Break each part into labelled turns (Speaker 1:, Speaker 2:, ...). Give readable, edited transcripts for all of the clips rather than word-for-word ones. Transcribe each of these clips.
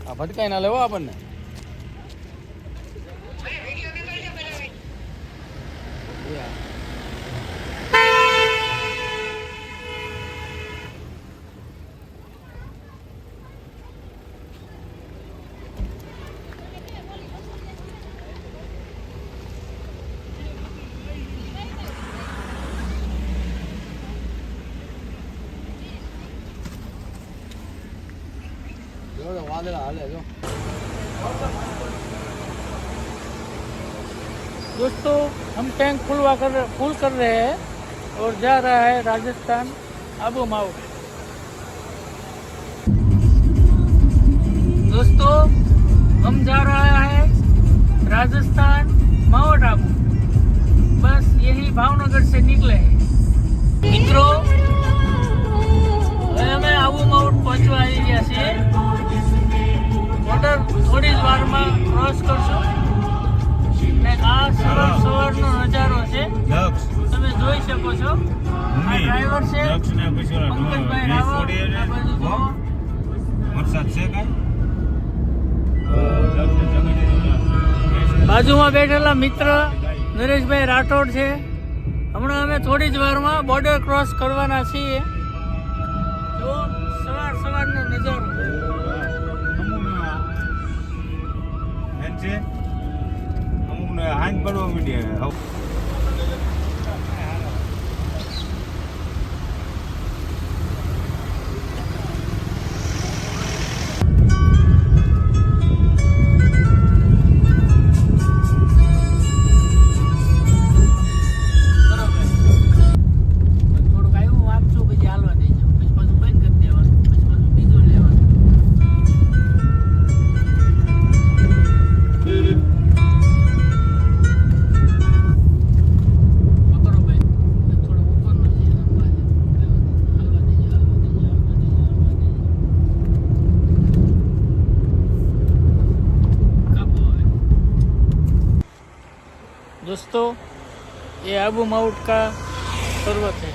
Speaker 1: આ ભટકાઈ ના લેવો આપણને. वादला हाल है जो
Speaker 2: दोस्तों हम टैंक फुल कर रहे हैं और जा रहा है राजस्थान आबू माउट। दोस्तों हम जा रहा है राजस्थान माउंट आबू, बस यही भावनगर से निकले हैं मित्रों। हमें आबू माउट पहुंचवा आई गया છે। બોર્ડર થોડી જ વારમાં ક્રોસ કરશો ને આ સવારનો નજારો છે, તમે જોઈ શકો છો। આ ડ્રાઈવર છે પંકજભાઈ રાવળ, આ બાજુ જુઓ
Speaker 3: વરસાદ છે કાઈ
Speaker 2: બાજુમાં બેઠેલા મિત્ર નરેશભાઈ રાઠોડ છે। હમણાં અમે થોડી જ વારમાં બોર્ડર ક્રોસ કરવાના છીએ। જો સવારનો નજારો
Speaker 3: અમુકને હાંજ પડવા માંડી હવે।
Speaker 2: दोस्तों ये आबू माउट का पर्वत है।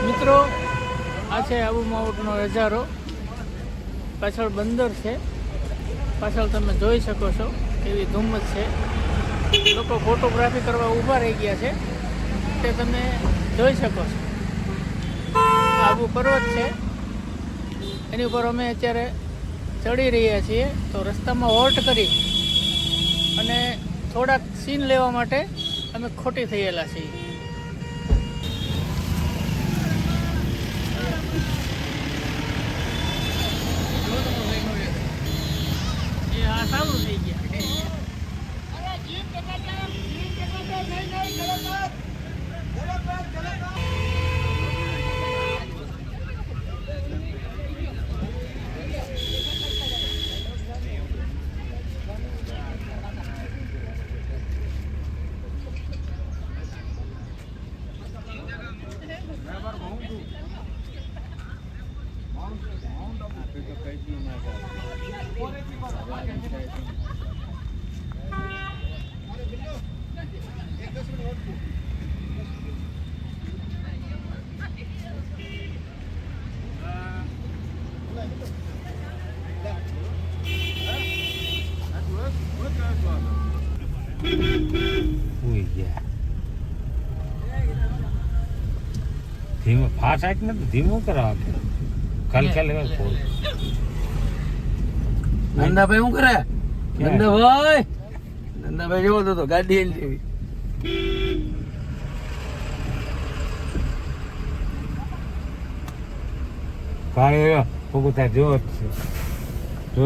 Speaker 2: મિત્રો આ છે આબુ માઉટનો નજારો। પાછળ બંદર છે, પાછળ તમે જોઈ શકો છો કેવી ધુમ્મસ છે। લોકો ફોટોગ્રાફી કરવા ઊભા રહી ગયા છે, તે તમે જોઈ શકો છો। આબુ પર્વત છે, એની ઉપર અમે અત્યારે ચડી રહ્યા છીએ। તો રસ્તામાં હોલ્ટ કરી અને થોડાક સીન લેવા માટે અમે ખોટી થયેલા છીએ। એ આ સારું થઈ ગયા।
Speaker 3: ધીમો ફાસ્ટ આઈક ને ધીમો કરાવ કલ ફોન
Speaker 1: નંદાભાઈ શું કરે? નંદાભાઈ જેવો તો ગાડી એની જેવી।
Speaker 3: કાંઈ પોગુતા જો છે જો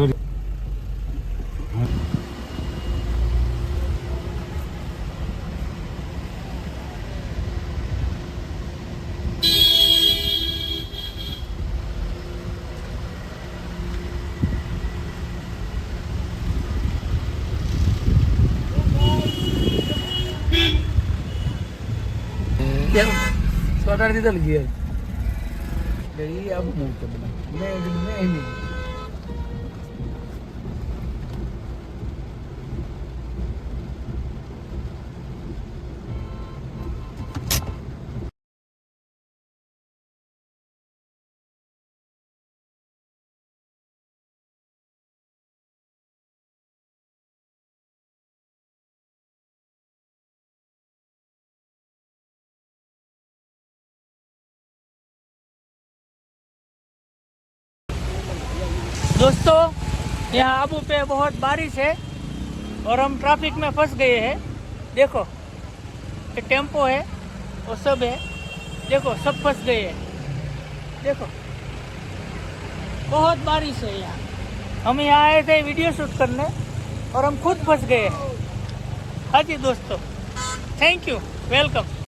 Speaker 1: સ્વાટાડી દીધા ગયા એટલે એ આબુ માઉટ છે બધા। મેં નહીં
Speaker 2: दोस्तों यहाँ आबू पे बहुत बारिश है और हम ट्रैफिक में फंस गए हैं। देखो ये टेम्पो है और सब है, देखो सब फंस गए हैं। देखो बहुत बारिश है यहाँ। हम यहाँ आए थे वीडियो शूट करने और हम खुद फंस गए हैं। हाँ जी दोस्तों, थैंक यू, वेलकम।